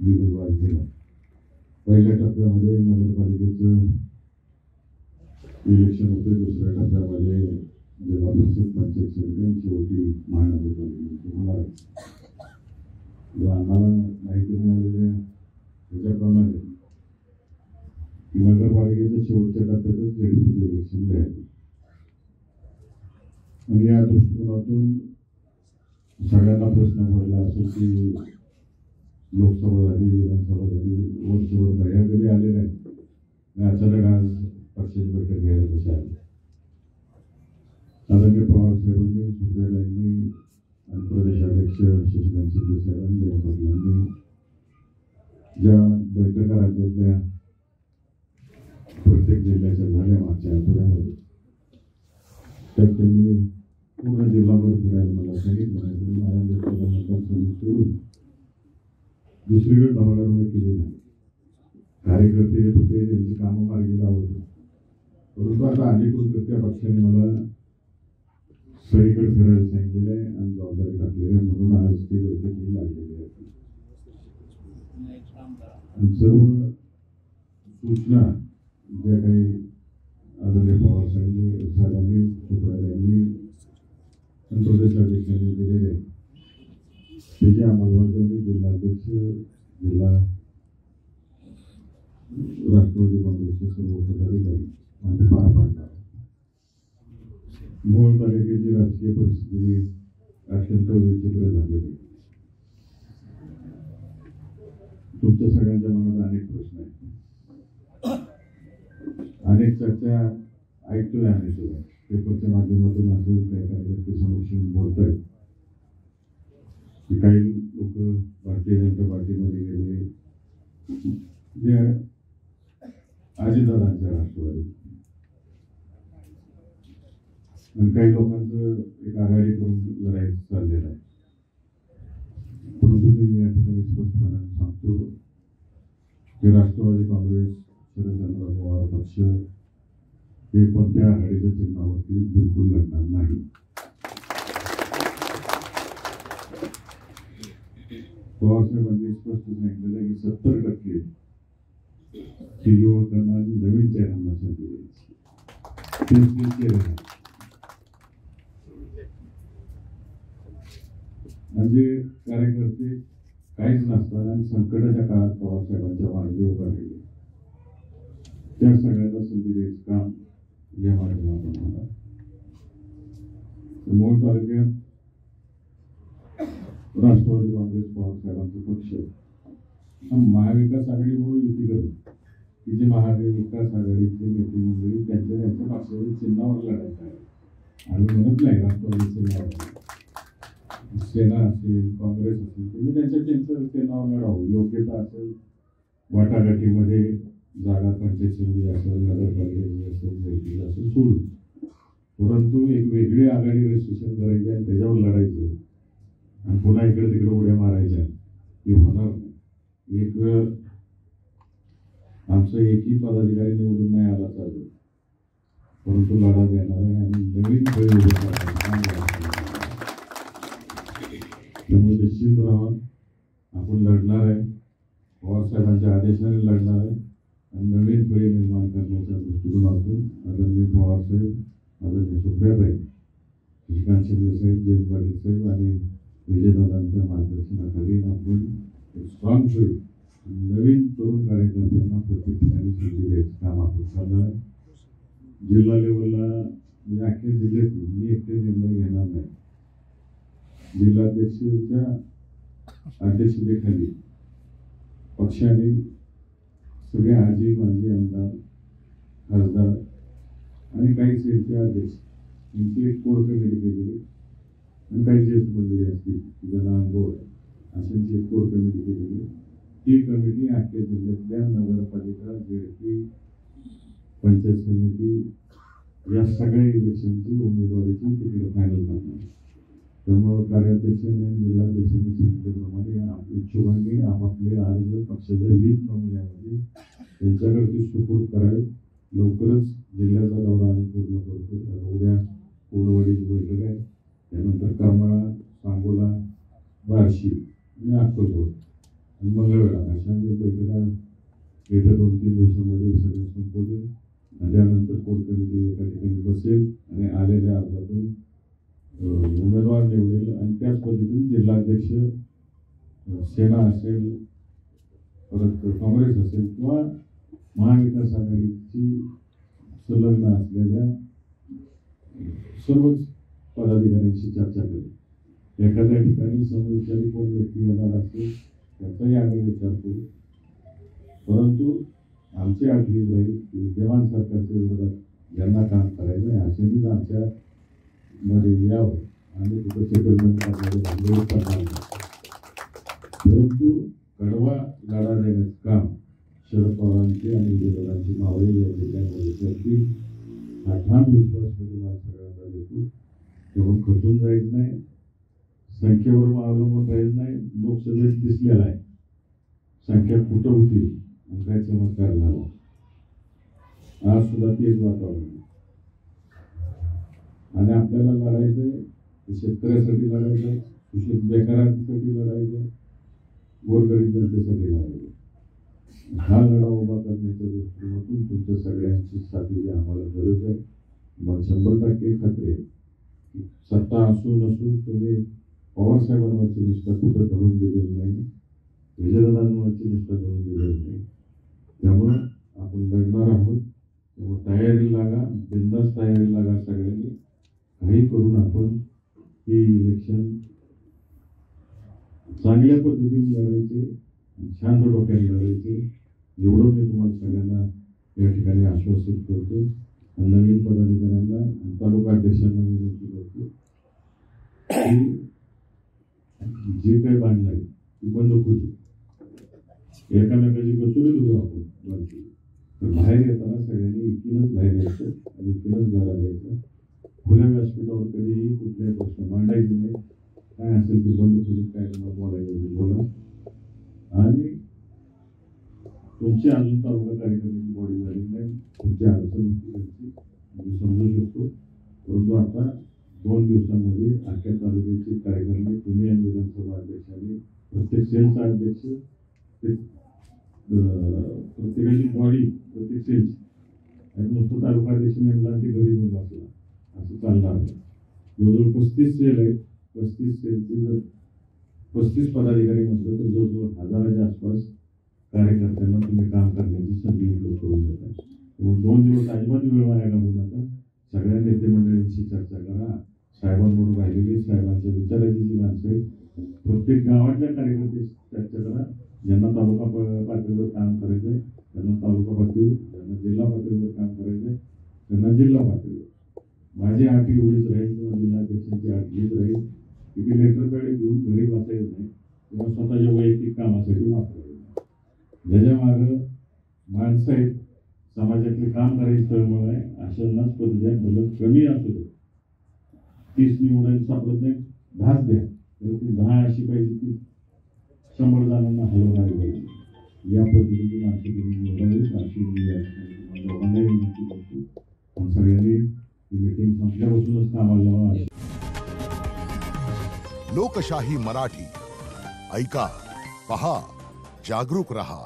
विभाग केला. पहिल्या टप्प्यामध्ये नगरपालिकेचं इलेक्शन होते, दुसऱ्या टप्प्यामध्ये जिल्हा परिषद पंचायत समिती आणि शेवटी महानगरपालिकेची होणार आहे. आम्हाला माहिती मिळालेल्या त्याच्याप्रमाणे नगरपालिकेच्या शेवटच्या टप्प्यातच झेडपीचं इलेक्शन द्यायचं आणि या दृष्टिकोनातून सगळ्यांना प्रश्न पडला असेल की लोकसभा झाली, विधानसभा झाली, वर्षभर बाहेर कधी आले नाही आणि अचानक आज पक्षाची बैठक घ्यायला कशी आली. आदरणीय पवार साहेबांनी, सुप्रियाताईंनी आणि प्रदेशाध्यक्ष शशिकांत शिंदे साहेबांनी, जयंत पाटलांनी ज्या बैठका राज्यातल्या प्रत्येक जिल्ह्याच्या झाल्या मागच्या आठवड्यामध्ये, तर त्यांनी पूर्ण जिल्हाभर फिरायला मला सांगितलं नाही. माझ्या लोकांना मतदारसंघ सोडून दुसरीकडे ढवळाढवळ केली नाही. कार्यकर्ते येत होते, त्यांची कामं मार्गी लावत होते. परंतु आता अधिकृतरित्या पक्षाने मला सगळीकडे फिरायला सांगितलेलं आहे आणि जबाबदारी टाकलेली आहे. म्हणून आज ती बैठक लागलेली आहे. सर्व सूचना ज्या काही आदरणीय पवार साहेबांनी, सुप्रियाताईंनी आणि प्रदेशाध्यक्षांनी दिलेले त्याची अंमलबजावणी जिल्हाध्यक्ष, जिल्हा राष्ट्रवादी काँग्रेसचे सर्व पदाधिकारी आणि पार पाडणार. मोहोळ तालुक्याची राजकीय परिस्थिती अत्यंत विचित्र झालेली. तुमच्या सगळ्यांच्या मनात अनेक प्रश्न आहेत, अनेक चर्चा ऐकतोय आम्ही सुद्धा. पेपरच्या माध्यमातून असेल, काही कार्यकर्ते समक्ष बोलत आहेत की काही लोक भारतीय जनता पार्टीमध्ये गेले, जे अजितदादांच्या राष्ट्रवादी, आणि काही लोकांचं एक आघाडी करून लढायचं चाललेलं आहे. परंतु मी या ठिकाणी स्पष्टपणे सांगतो की राष्ट्रवादी काँग्रेस, शरदचंद्र पवार पक्ष हे कोणत्या आघाडीच्या चिन्हावरती बिलकुल लढणार नाही. पवारसाहेबांनी स्पष्ट सांगितलेलं की 70% हे युवकांना नवीन चेहऱ्यांना संधी द्यायची. म्हणजे कार्यकर्ते काहीच नसतात आणि संकटाच्या काळात पवारसाहेबांच्या मार्गे उभा राहिले, त्या सगळ्यांना संधी द्यायचं काम या माध्यमातून होणार. मोहोळ तालुक्यात राष्ट्रवादी काँग्रेस, पवारसाहेबांचा पक्ष महाविकास आघाडी म्हणून युती करत की जे महाविकास आघाडीचे नेते मंडळी त्यांच्या पक्षाच्या चिन्हावर लढायचं आहे. आम्ही म्हणत नाही राष्ट्रवादी चिन्हावर, सेना असेल, काँग्रेस असेल, तुम्ही त्यांच्या चिन्हावर लढावं. योग्यता असेल, वाटाघाटीमध्ये जागा पंचायत समिती असेल, नगरपालिकेची असेल, झेडपी असेल सोडून, परंतु एक वेगळी आघाडी रजिस्ट्रेशन करायची आणि त्याच्यावर लढायचं आणि पुन्हा इकडे तिकडे उड्या मारायच्या, हे होणार नाही. एक वेळ आमचा एकही पदाधिकारी निवडून नाही आला चालू, परंतु लढा देणार आहे आणि नवीन खेळ उभे करणार. त्यामुळे निश्चित राहा, आपण लढणार आहे, पवारसाहेबांच्या आदेशाने लढणार आहे आणि नवीन पिढी निर्माण करण्याच्या दृष्टिकोनातून आदरणीय पवारसाहेब, आदरणीय सुप्रियाताई, शशिकांत शिंदे साहेब, जयंत पाटील साहेब आणि विजयदादांच्या मार्गदर्शनाखाली आपण एक स्ट्रॉंग पिढी, नवीन तरुण कार्यकर्त्यांना प्रत्येक ठिकाणी संधी द्यायचं काम आपण करणार आहे. जिल्हा लेवलला म्हणजे अख्ख्या जिल्ह्यातून मी एकटे निर्णय घेणार नाही. जिल्हाध्यक्षाच्या अध्यक्षतेखाली पक्षाने सगळे आजी माजी आमदार, खासदार आणि काही सेलचे अध्यक्ष यांची एक कोर कमिटी केलेली आणि काही ज्येष्ठ मंडळी असतील ज्यांना अनुभव आहे अशांची एक कोर कमिटी केलेली. ही कमिटी अख्ख्या जिल्ह्यातल्या नगरपालिका, झेडपी, पंचायत समिती या सगळ्या इलेक्शनची उमेदवारीची तिकीट फायनल करणार. त्यामुळे कार्याध्यक्षांनी आणि जिल्हाध्यक्षांनी सांगितल्याप्रमाणे इच्छुकांनी आपापले अर्ज पक्षाच्या 20 नमुन्यामध्ये त्यांच्याकडे सुपूर्द करावे. लवकरच जिल्ह्याचा दौरा आम्ही पूर्ण करतो. उद्या पूर्णवाडीची बैठक आहे, त्यानंतर करमाळा, सांगोला, बार्शी आणि अक्कलकोट आणि मंगळवेढा वेळा अशा बैठका येत्या 2-3 दिवसामध्ये सगळं संपवतील आणि त्यानंतर कोर कमिटी एका ठिकाणी बसेल आणि आलेल्या अर्जातून उमेदवार निवडेल आणि त्याच पद्धतीने जिल्हाध्यक्ष सेना असेल, परत काँग्रेस असेल किंवा महाविकास आघाडीची संलग्न असलेल्या सर्वच पदाधिकाऱ्यांशी चर्चा करेल. एखाद्या ठिकाणी समविचारी कोण व्यक्ती येणार असेल त्याचाही आम्ही विचार करू. परंतु आमची अट हीच राहील की विद्यमान सरकारच्या विरोधात ज्यांना काम करायचं आहे अशांनीच आमच्या मध्ये यावं. आम्ही कुठं सेटलमेंट करणार. परंतु कडवा लढा देण्याचं काम शरद पवारांचे आणि विजयदादांची मावळे या जिल्ह्यामध्ये करतील हा ठाम विश्वास मी तुम्हाला सगळ्यांना देतो. तेव्हा खचून जायचं नाही, संख्येवर अवलंबून राहायचं नाही. लोकसभेत दिसलेला आहे संख्या कुठं होती आणि काय चमत्कार झाला. आज सुद्धा तेच वातावरण आणि आपल्याला लढायचंय शेतकऱ्यासाठी लढायचंय, सुशिक्षित बेकारांसाठी लढायचंय, गोरगरीब जनतेसाठी लढायचंय. हा लढा उभा करण्याच्या दृष्टीकोनातून तुमच्या सगळ्यांची साथीची आम्हाला गरज आहे. मग 100% खात्री आहे की सत्ता असू नसून तुम्ही पवारसाहेबांवरची निष्ठा कुठं घडून दिलेली नाही, विजयदादांवरची निष्ठा घडून दिलेली नाही. त्यामुळं आपण लढणार आहोत. त्यामुळे तयारी लागा, बिनधास्त तयारी लागा सगळ्यांनी. काही करून आपण हे इलेक्शन चांगल्या पद्धतीने लढायचे, शांत डोक्याने लढायचे एवढं मी तुम्हाला सगळ्यांना या ठिकाणी आश्वासित करतो. नवीन पदाधिकाऱ्यांना आणि तालुका अध्यक्षांना विनंती करतो की जे काही बांधणं आहे ती बंद करू. एकामेकाची गचुरी देऊ आपण. तर बाहेर येताना सगळ्यांनी एकीनंच बाहेर यायचं आणि एकीनंच लढा द्यायचा. खुल्या व्यासपीठावर कधीही कुठल्याही प्रश्न मांडायचे नाही. काय असेल ते बंद करून काय तुम्हाला बोलायचं बोला. आणि तुमची अजून तालुका कार्यक्रमाची बॉडी झाली नाही, तुमची अडचण मी समजू शकतो. परंतु आता 2 दिवसांमध्ये अख्ख्या तालुक्याचे कार्यक्रम तुम्ही आणि विधानसभा अध्यक्षांनी प्रत्येक सेलचा अध्यक्ष प्रत्येकाची बॉडी प्रत्येक सेलची आणि नुसतं तालुका अध्यक्ष नेमला ते घरी घेऊन बसला असं चालणार. जवळजवळ 35 सेल आहेत. 35 सेलचे जर 35 पदाधिकारी म्हटलं तर जवळजवळ 1000च्या आसपास कार्यकर्त्यांना तुम्ही काम करण्याची संधी उपलब्ध करून देतात. त्यामुळे 2 दिवस अजिबात वेळ वाया घालवू नका. सगळ्या नेते मंडळींशी चर्चा करा. साहेबांबरोबर राहिलेली साहेबांच्या विचाराची जी माणसं आहेत प्रत्येक गावातल्या कार्यकर्त्यांशी चर्चा करा. ज्यांना तालुका पातळीवर काम करायचं आहे त्यांना तालुका पातळीवर, ज्यांना जिल्हा पातळीवर काम करायचं आहे त्यांना जिल्हा पातळीवर. माझी आठ एवढीच राहील किंवा जिल्हाध्यक्षांची आठ हीच राहील की ती लेटर पॅड घेऊन घरी बसायचं नाही किंवा स्वतःच्या वैयक्तिक कामासाठी वापरायचं. ज्याच्या मागं माणसं आहेत, समाजातले काम करायची तळमळ आहे, अशांनाच पद द्या. भलं कमी असू दे. 30 निवडायला सापडत नाही 10च द्या. तर ती 10 अशी पाहिजे की 100 जणांना हलवणारी पाहिजे. या पद्धतीची माणसं तुम्ही निवडावीत अशी मी लोकांना विनंती करतो. सगळ्यांनी ही मीटिंग संपल्यापासूनच कामाला लावा. लोकशाही मराठी ऐका, पहा, जागरूक रहा.